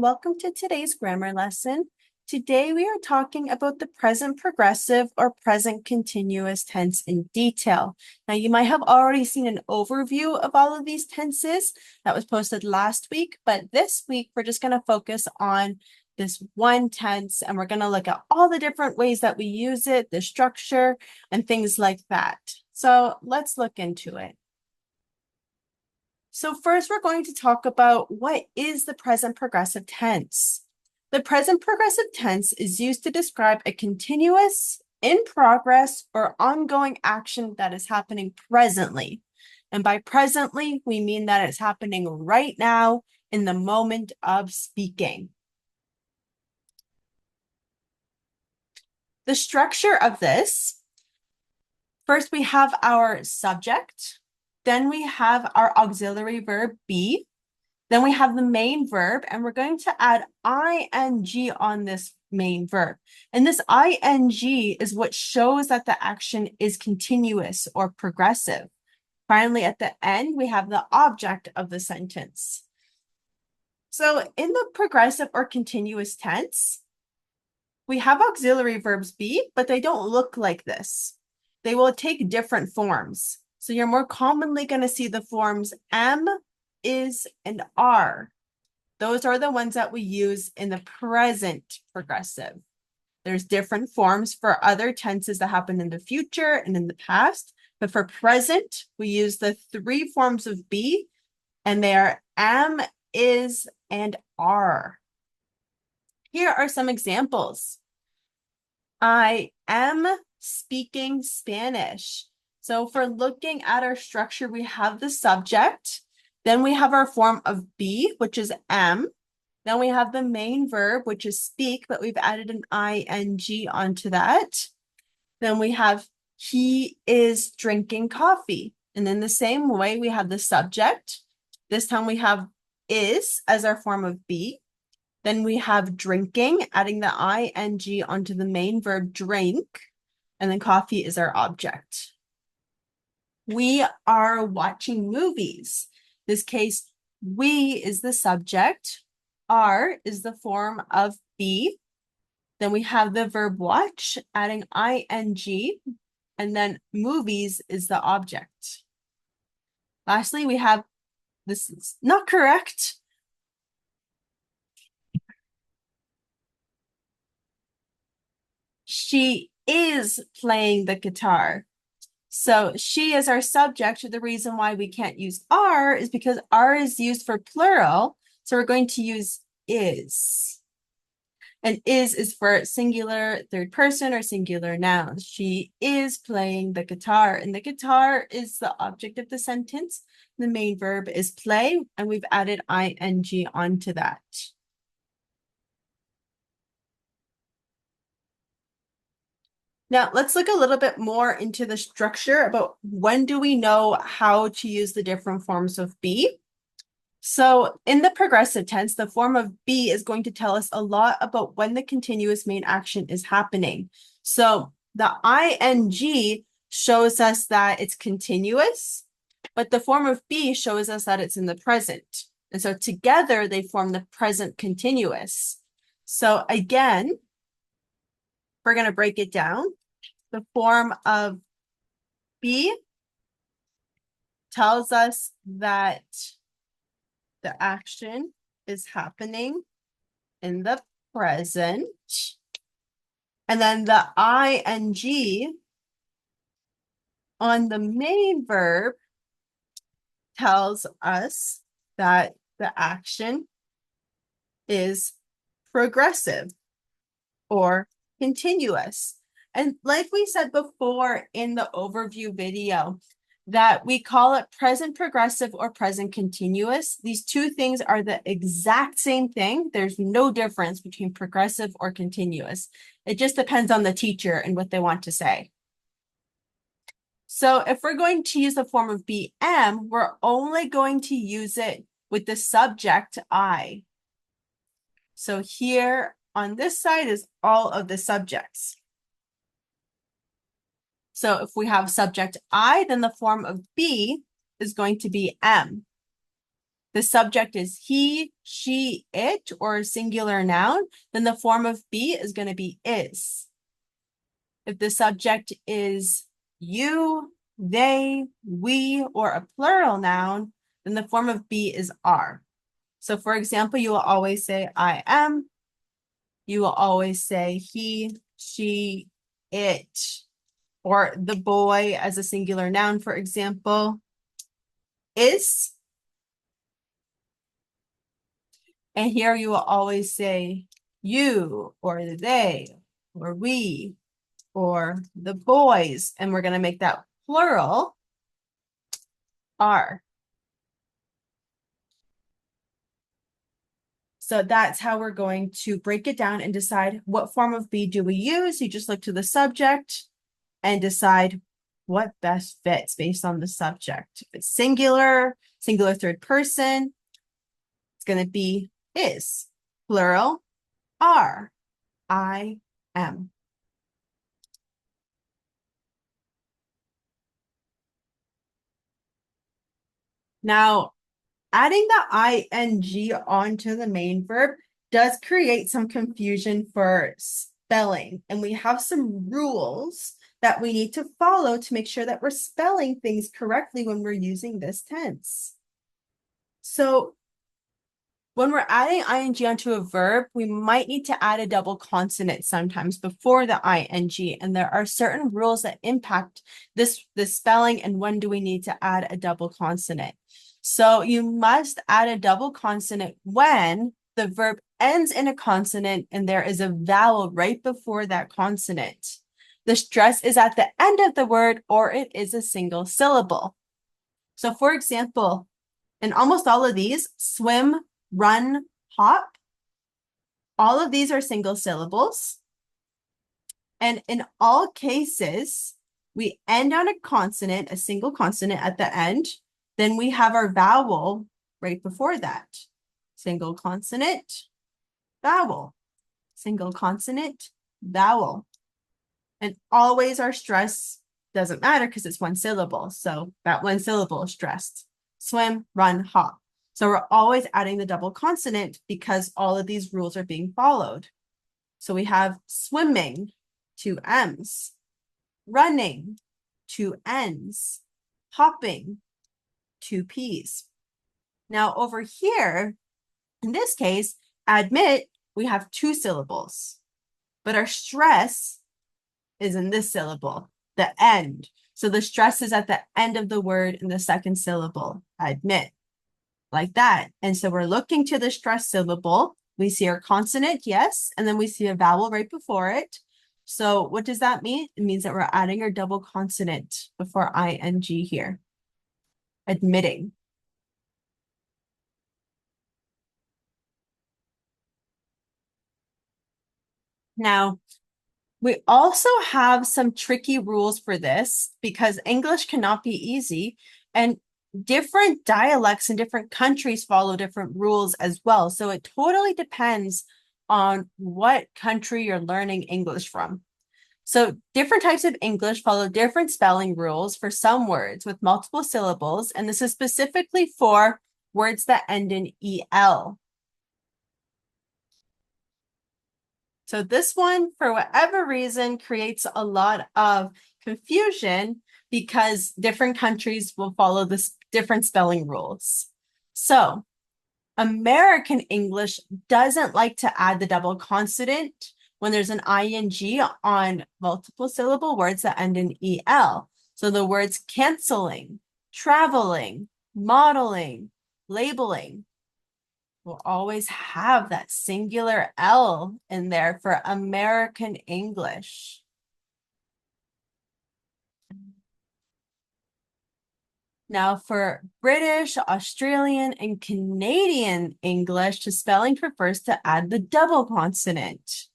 welcome to today's grammar lesson. Today we are talking about the present progressive or present continuous tense in detail. Now you might have already seen an overview of all of these tenses that was posted last week, but this week we're just going to focus on this one tense and we're going to look at all the different ways that we use it, the structure, and things like that. So let's look into it. So first, we're going to talk about what is the present progressive tense. The present progressive tense is used to describe a continuous, in progress, or ongoing action that is happening presently. And by presently, we mean that it's happening right now in the moment of speaking. The structure of this, first we have our subject, then we have our auxiliary verb be, then we have the main verb, and we're going to add ing on this main verb. And this ing is what shows that the action is continuous or progressive. Finally, at the end, we have the object of the sentence. So in the progressive or continuous tense, we have auxiliary verbs be, but they don't look like this. They will take different forms. So you're more commonly going to see the forms am, is, and are. Those are the ones that we use in the present progressive. There's different forms for other tenses that happen in the future and in the past, but for present, we use the three forms of be, and they are am, is, and are. Here are some examples. I am speaking Spanish. So if we're looking at our structure, we have the subject, then we have our form of be, which is am. Then we have the main verb, which is speak, but we've added an ing onto that. Then we have he is drinking coffee. And in the same way, we have the subject. This time we have is as our form of be. Then we have drinking, adding the ing onto the main verb drink. And then coffee is our object. We are watching movies. This case, we is the subject, are is the form of be. Then we have the verb watch, adding ing, and then movies is the object. Lastly, we have, this is not correct. She is playing the guitar. So she is our subject. The reason why we can't use are is because are is used for plural. So we're going to use is. And is for singular third person or singular noun. She is playing the guitar, and the guitar is the object of the sentence. The main verb is play, and we've added ing onto that. Now, let's look a little bit more into the structure about when do we know how to use the different forms of be. So in the progressive tense, the form of be is going to tell us a lot about when the continuous main action is happening. So the ing shows us that it's continuous, but the form of be shows us that it's in the present. And so together they form the present continuous. So again, we're going to break it down. The form of be tells us that the action is happening in the present. And then the ing on the main verb tells us that the action is progressive or continuous. And like we said before in the overview video, that we call it present progressive or present continuous. These two things are the exact same thing. There's no difference between progressive or continuous. It just depends on the teacher and what they want to say. So if we're going to use the form of be am, we're only going to use it with the subject I. So here on this side is all of the subjects. So if we have subject I, then the form of be is going to be am. the subject is he, she, it, or a singular noun, then the form of be is going to be is. If the subject is you, they, we, or a plural noun, then the form of be is are. So for example, you will always say I am. You will always say he, she, it, or the boy as a singular noun, for example, is. And here you will always say you, or they, or we, or the boys. And we're going to make that plural are. So that's how we're going to break it down and decide what form of be do we use. You just look to the subject and decide what best fits based on the subject. If it's singular, singular third person, it's going to be is. Plural, are. I am. Now, adding the ing onto the main verb does create some confusion for spelling. And we have some rules that we need to follow to make sure that we're spelling things correctly when we're using this tense. So when we're adding ing onto a verb, we might need to add a double consonant sometimes before the ing. And there are certain rules that impact this spelling and when do we need to add a double consonant. So you must add a double consonant when the verb ends in a consonant and there is a vowel right before that consonant. The stress is at the end of the word or it is a single syllable. So for example, in almost all of these, swim, run, hop, all of these are single syllables. And in all cases, we end on a consonant, a single consonant at the end. Then we have our vowel right before that. Single consonant, vowel. Single consonant, vowel. And always our stress doesn't matter because it's one syllable. So that one syllable is stressed. Swim, run, hop. So we're always adding the double consonant because all of these rules are being followed. So we have swimming, 2 M's, running, 2 N's, hopping, 2 P's. Now over here, in this case, admit, we have 2 syllables, but our stress is in this syllable, the end. So the stress is at the end of the word in the second syllable, admit, like that. And so we're looking to the stress syllable. We see our consonant, yes, and then we see a vowel right before it. So what does that mean? It means that we're adding our double consonant before ing here. Admitting. Now, we also have some tricky rules for this because English cannot be easy and different dialects in different countries follow different rules as well. So it totally depends on what country you're learning English from. So different types of English follow different spelling rules for some words with multiple syllables, and this is specifically for words that end in EL. So this one, for whatever reason, creates a lot of confusion because different countries will follow this different spelling rules. So American English doesn't like to add the double consonant when there's an ing on multiple syllable words that end in EL. So the words canceling, traveling, modeling, labeling will always have that singular L in there for American English. Now for British, Australian, and Canadian English, the spelling prefers to add the double consonant.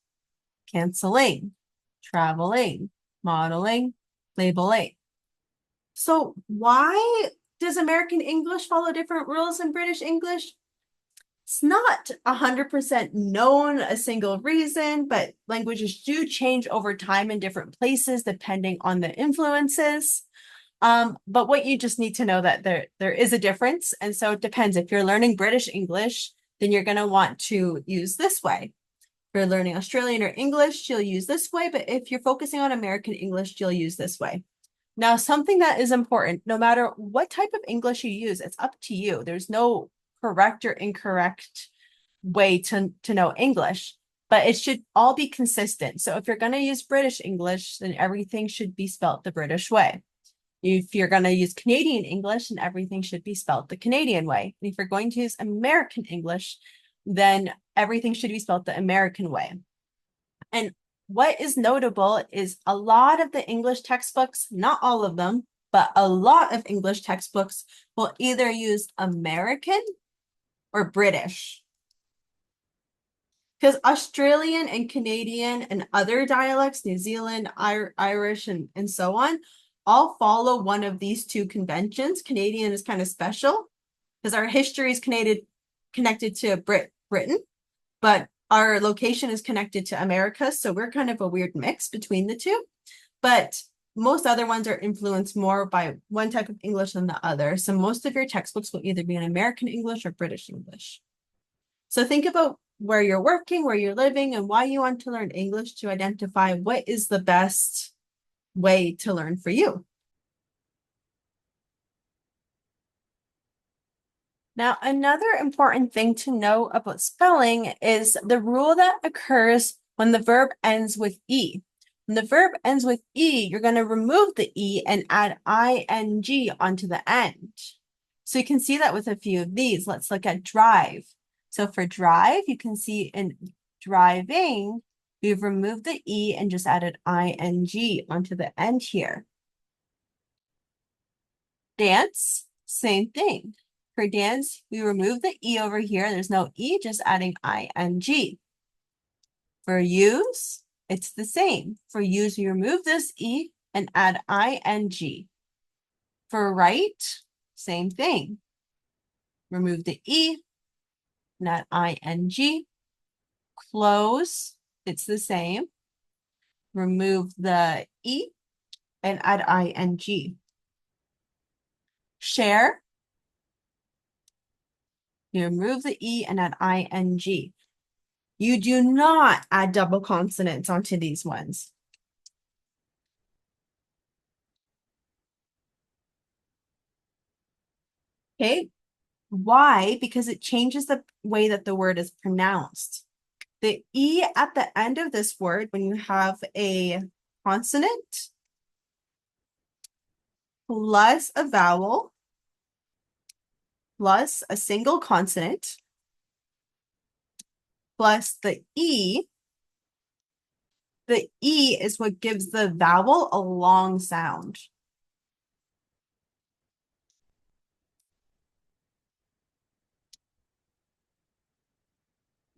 Canceling, traveling, modeling, labeling. So why does American English follow different rules than British English? It's not 100% known a single reason, but languages do change over time in different places depending on the influences. But what you just need to know that there is a difference. And so it depends. If you're learning British English, then you're going to want to use this way. If you're learning Australian or English, you'll use this way. But if you're focusing on American English, you'll use this way. Now, something that is important, no matter what type of English you use, it's up to you. There's no correct or incorrect way to know English, but it should all be consistent. So if you're going to use British English, then everything should be spelled the British way. If you're going to use Canadian English, then everything should be spelled the Canadian way. And if you're going to use American English, then everything should be spelled the American way. And what is notable is a lot of the English textbooks, not all of them, but a lot of English textbooks will either use American or British. Because Australian and Canadian and other dialects, New Zealand, Irish, and so on, all follow one of these two conventions. Canadian is kind of special because our history is connected to Britain, but our location is connected to America. So we're kind of a weird mix between the two. But most other ones are influenced more by one type of English than the other. So most of your textbooks will either be in American English or British English. So think about where you're working, where you're living, and why you want to learn English to identify what is the best way to learn for you. Now, another important thing to know about spelling is the rule that occurs when the verb ends with E. When the verb ends with E, you're going to remove the E and add ing onto the end. So you can see that with a few of these. Let's look at drive. So for drive, you can see in driving, we've removed the E and just added ing onto the end here. Dance, same thing. For dance, we remove the E over here. There's no E, just adding ing. For use, it's the same. For use, we remove this E and add ing. For write, same thing. Remove the E and add ing. Close, it's the same. Remove the E and add ing. Share, you remove the E and add ing. You do not add double consonants onto these ones. Okay, why? Because it changes the way that the word is pronounced. The E at the end of this word, when you have a consonant plus a vowel plus a single consonant plus the E is what gives the vowel a long sound.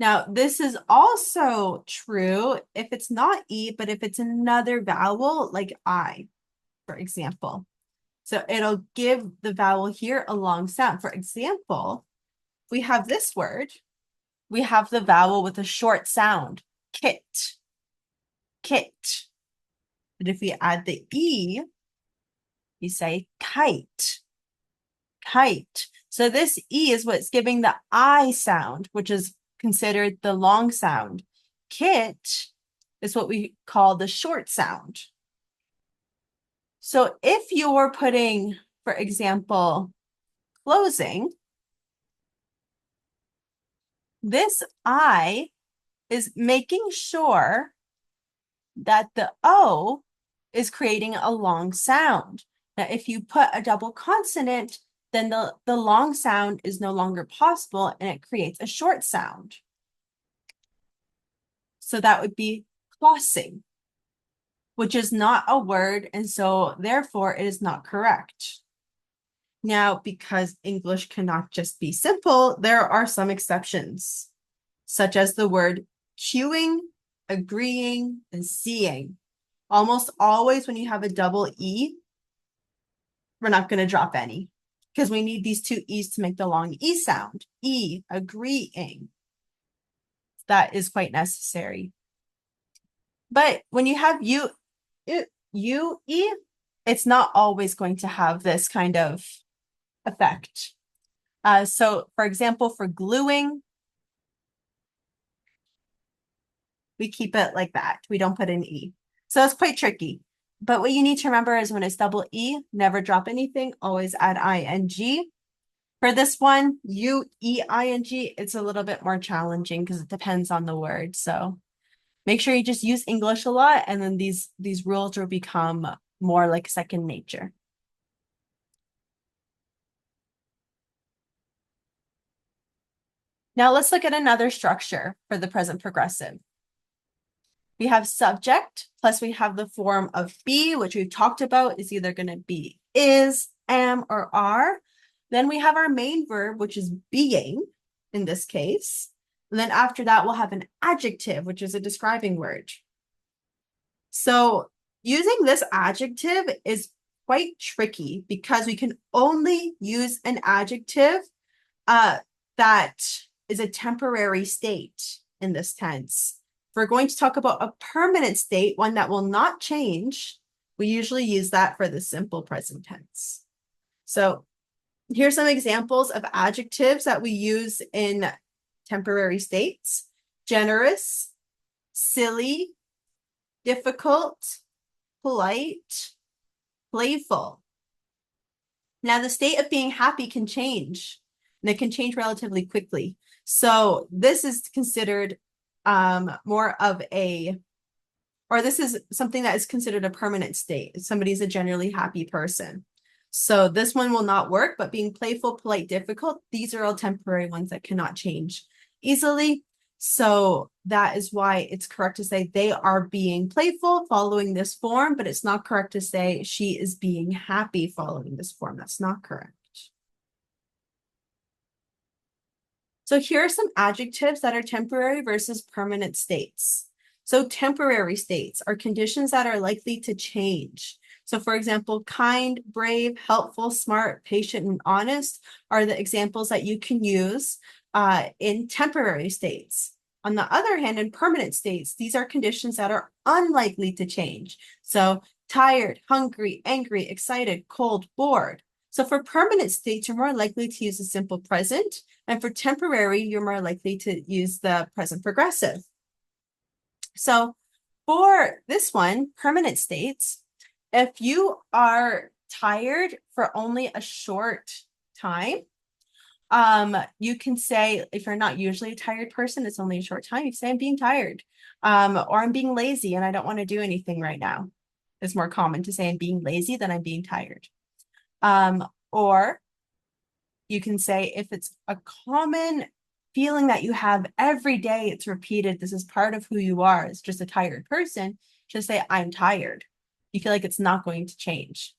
Now, this is also true if it's not E, but if it's another vowel like I, for example. So it'll give the vowel here a long sound. For example, if we have this word, we have the vowel with a short sound, kit, kit. But if we add the E, you say kite, kite. So this E is what's giving the I sound, which is considered the long sound. Kit is what we call the short sound. So if you're putting, for example, closing, this I is making sure that the O is creating a long sound. Now, if you put a double consonant, then the long sound is no longer possible and it creates a short sound. So that would be crossing, which is not a word, and so therefore it is not correct. Now, because English cannot just be simple, there are some exceptions, such as the word queuing, agreeing, and seeing. Almost always when you have a double E, we're not going to drop any because we need these two E's to make the long E sound. E, agreeing. That is quite necessary. But when you have U, E, it's not always going to have this kind of effect. So for example, for gluing, we keep it like that. We don't put an E. So it's quite tricky. But what you need to remember is when it's double E, never drop anything, always add ing. For this one, UEING, it's a little bit more challenging because it depends on the word. So make sure you just use English a lot, and then these rules will become more like second nature. Now let's look at another structure for the present progressive. We have subject, plus we have the form of be, which we've talked about is either going to be is, am, or are. Then we have our main verb, which is being in this case. And then after that, we'll have an adjective, which is a describing word. So using this adjective is quite tricky because we can only use an adjective that is a temporary state in this tense. If we're going to talk about a permanent state, one that will not change, we usually use that for the simple present tense. So here's some examples of adjectives that we use in temporary states: generous, silly, difficult, polite, playful. Now, the state of being happy can change, and it can change relatively quickly. So this is considered more of a, or this is something that is considered a permanent state. Somebody's a generally happy person. So this one will not work, but being playful, polite, difficult, these are all temporary ones that cannot change easily. So that is why it's correct to say they are being playful following this form, but it's not correct to say she is being happy following this form. That's not correct. So here are some adjectives that are temporary versus permanent states. So temporary states are conditions that are likely to change. So for example, kind, brave, helpful, smart, patient, and honest are the examples that you can use in temporary states. On the other hand, in permanent states, these are conditions that are unlikely to change. So tired, hungry, angry, excited, cold, bored. So for permanent states, you're more likely to use a simple present. And for temporary, you're more likely to use the present progressive. So for this one, permanent states, if you are tired for only a short time, you can say, if you're not usually a tired person, it's only a short time, you can say, I'm being tired, or I'm being lazy and I don't want to do anything right now. It's more common to say I'm being lazy than I'm being tired. Or you can say if it's a common feeling that you have every day, it's repeated, this is part of who you are, it's just a tired person, just say, I'm tired. You feel like it's not going to change.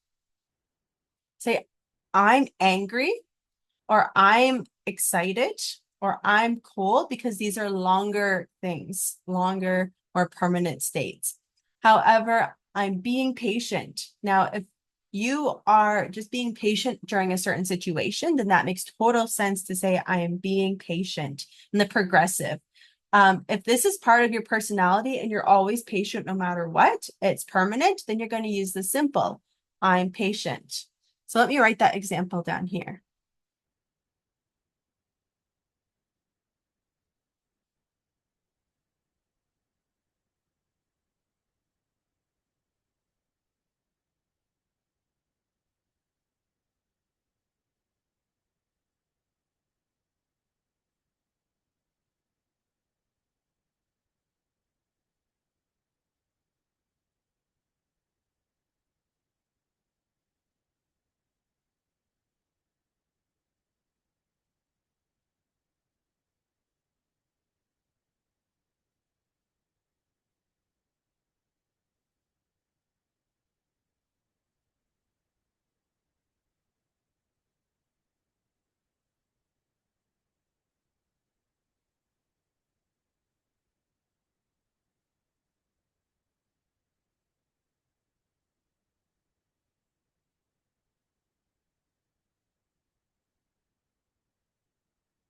Say, I'm angry, or I'm excited, or I'm cold, because these are longer things, longer, more permanent states. However, I'm being patient. Now, if you are just being patient during a certain situation, then that makes total sense to say, I am being patient in the progressive. If this is part of your personality and you're always patient no matter what, it's permanent, then you're going to use the simple, I'm patient. So let me write that example down here.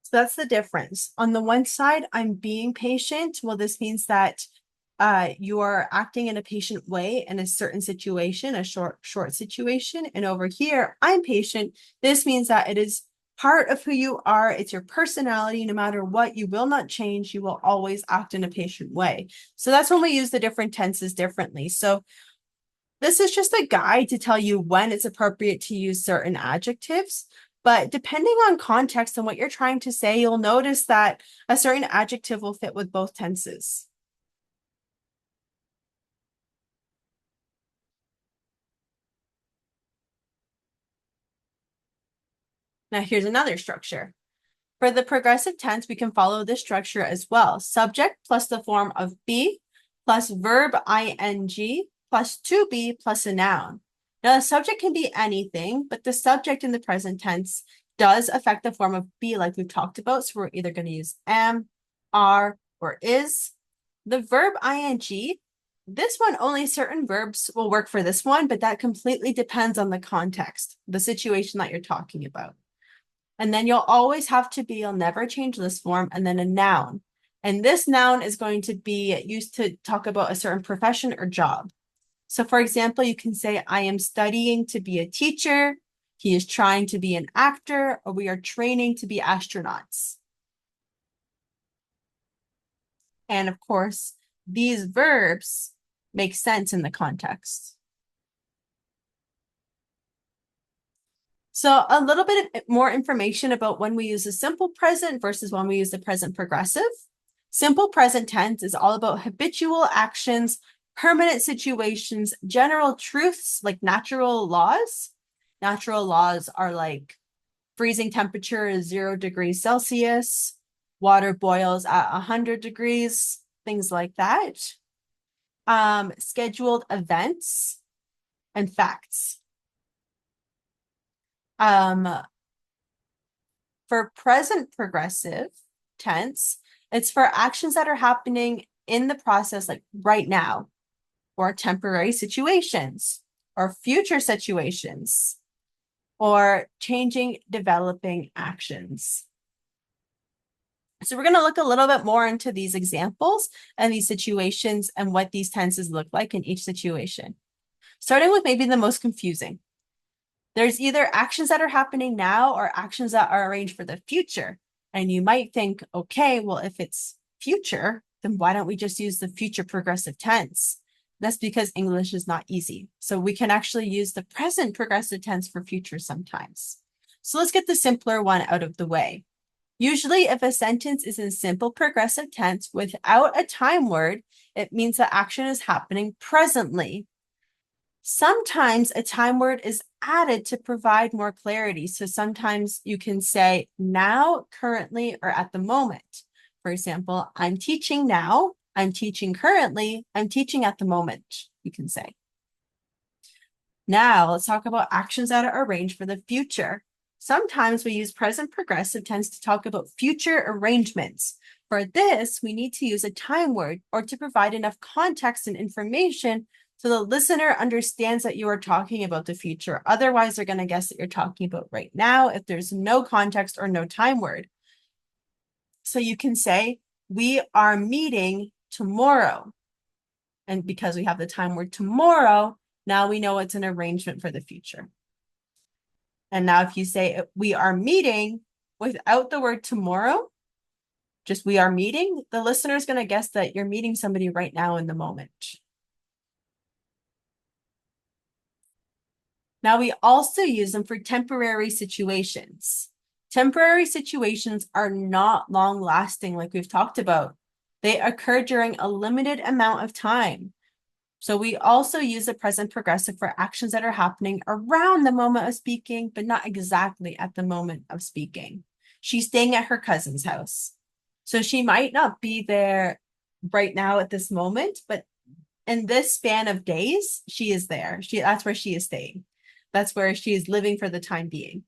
So that's the difference. On the one side, I'm being patient. Well, this means that you are acting in a patient way in a certain situation, a short situation. And over here, I'm patient. This means that it is part of who you are. It's your personality. No matter what, you will not change. You will always act in a patient way. So that's when we use the different tenses differently. So this is just a guide to tell you when it's appropriate to use certain adjectives. But depending on context and what you're trying to say, you'll notice that a certain adjective will fit with both tenses. Now, here's another structure. For the progressive tense, we can follow this structure as well. Subject plus the form of be plus verb ing plus to be plus a noun. Now, the subject can be anything, but the subject in the present tense does affect the form of be, like we've talked about. So we're either going to use am, are, or is. The verb ing, this one, only certain verbs will work for this one, but that completely depends on the context, the situation that you're talking about. And then you'll always have to be, you'll never change this form, and then a noun. And this noun is going to be used to talk about a certain profession or job. So for example, you can say, I am studying to be a teacher. He is trying to be an actor, or we are training to be astronauts. And of course, these verbs make sense in the context. So a little bit more information about when we use the simple present versus when we use the present progressive. Simple present tense is all about habitual actions, permanent situations, general truths like natural laws. Natural laws are like freezing temperature is 0 degrees Celsius, water boils at 100 degrees, things like that. Scheduled events and facts. For present progressive tense, it's for actions that are happening in the process, like right now, or temporary situations, or future situations, or changing, developing actions. So we're going to look a little bit more into these examples and these situations and what these tenses look like in each situation. Starting with maybe the most confusing. There's either actions that are happening now or actions that are arranged for the future. And you might think, okay, well, if it's future, then why don't we just use the future progressive tense? That's because English is not easy. So we can actually use the present progressive tense for future sometimes. So let's get the simpler one out of the way. Usually, if a sentence is in simple progressive tense without a time word, it means the action is happening presently. Sometimes a time word is added to provide more clarity. So sometimes you can say now, currently, or at the moment. For example, I'm teaching now, I'm teaching currently, I'm teaching at the moment, you can say. Now, let's talk about actions that are arranged for the future. Sometimes we use present progressive tense to talk about future arrangements. For this, we need to use a time word or to provide enough context and information so the listener understands that you are talking about the future. Otherwise, they're going to guess that you're talking about right now if there's no context or no time word. So you can say, we are meeting tomorrow. And because we have the time word tomorrow, now we know it's an arrangement for the future. And now if you say we are meeting without the word tomorrow, just we are meeting, the listener is going to guess that you're meeting somebody right now in the moment. Now we also use them for temporary situations. Temporary situations are not long lasting, like we've talked about. They occur during a limited amount of time. So we also use the present progressive for actions that are happening around the moment of speaking, but not exactly at the moment of speaking. She's staying at her cousin's house. So she might not be there right now at this moment, but in this span of days, she is there. That's where she is staying. That's where she is living for the time being.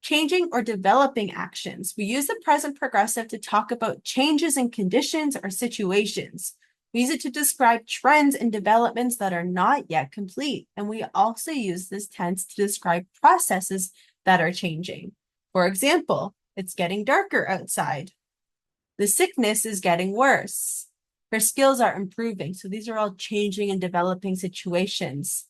Changing or developing actions. We use the present progressive to talk about changes in conditions or situations. We use it to describe trends and developments that are not yet complete. And we also use this tense to describe processes that are changing. For example, it's getting darker outside. The sickness is getting worse. Her skills are improving. So these are all changing and developing situations.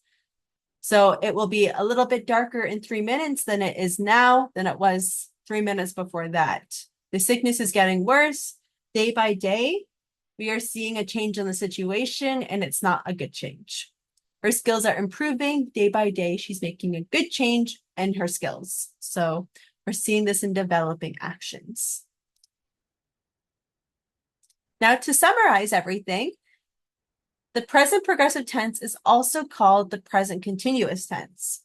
So it will be a little bit darker in 3 minutes than it is now, than it was 3 minutes before that. The sickness is getting worse. Day by day, we are seeing a change in the situation, and it's not a good change. Her skills are improving day by day. She's making a good change in her skills. So we're seeing this in developing actions. Now, to summarize everything, the present progressive tense is also called the present continuous tense.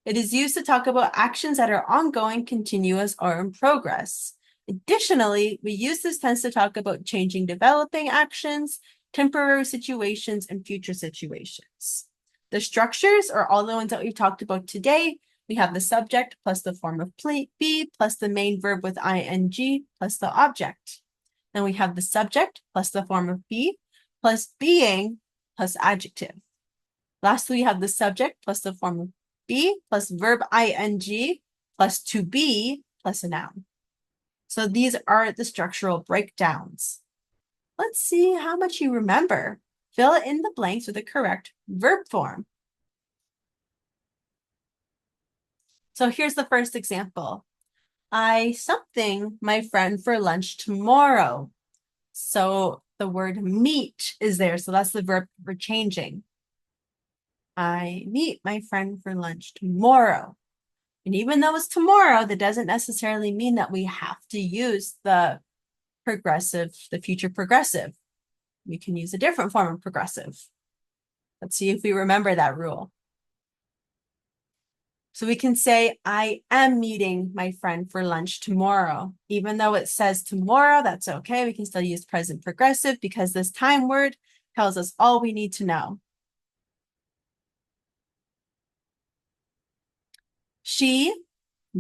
It is used to talk about actions that are ongoing, continuous, or in progress. Additionally, we use this tense to talk about changing, developing actions, temporary situations, and future situations. The structures are all the ones that we've talked about today. We have the subject plus the form of be plus the main verb with ing plus the object. Then we have the subject plus the form of be plus being plus adjective. Lastly, we have the subject plus the form of be plus verb ing plus to be plus a noun. So these are the structural breakdowns. Let's see how much you remember. Fill in the blanks with the correct verb form. So here's the first example. I something my friend for lunch tomorrow. So the word meet is there. So that's the verb we're changing. I meet my friend for lunch tomorrow. And even though it's tomorrow, that doesn't necessarily mean that we have to use the progressive, the future progressive. We can use a different form of progressive. Let's see if we remember that rule. So we can say, I am meeting my friend for lunch tomorrow. Even though it says tomorrow, that's okay. We can still use present progressive because this time word tells us all we need to know. She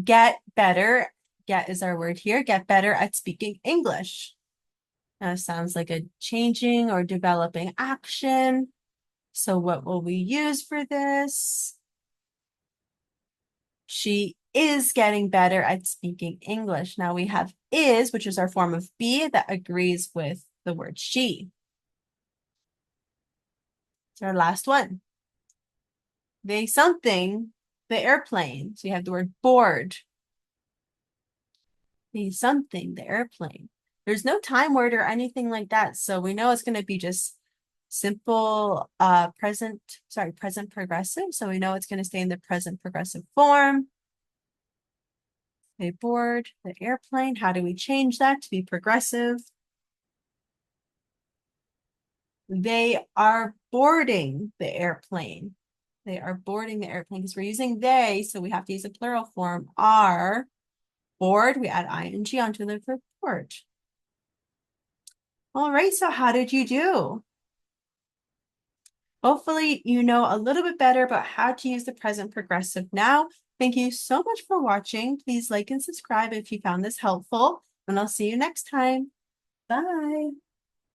get better, get is our word here, get better at speaking English. Now it sounds like a changing or developing action. So what will we use for this? She is getting better at speaking English. Now we have is, which is our form of be that agrees with the word she. It's our last one. They something, the airplane. So you have the word board. They something, the airplane. There's no time word or anything like that. So we know it's going to be just simple present progressive. So we know it's going to stay in the present progressive form. They board the airplane. How do we change that to be progressive? They are boarding the airplane. They are boarding the airplane because we're using they, so we have to use a plural form. Are board, we add ing onto the verb board. All right, so how did you do? Hopefully you know a little bit better about how to use the present progressive now. Thank you so much for watching. Please like and subscribe if you found this helpful, and I'll see you next time. Bye.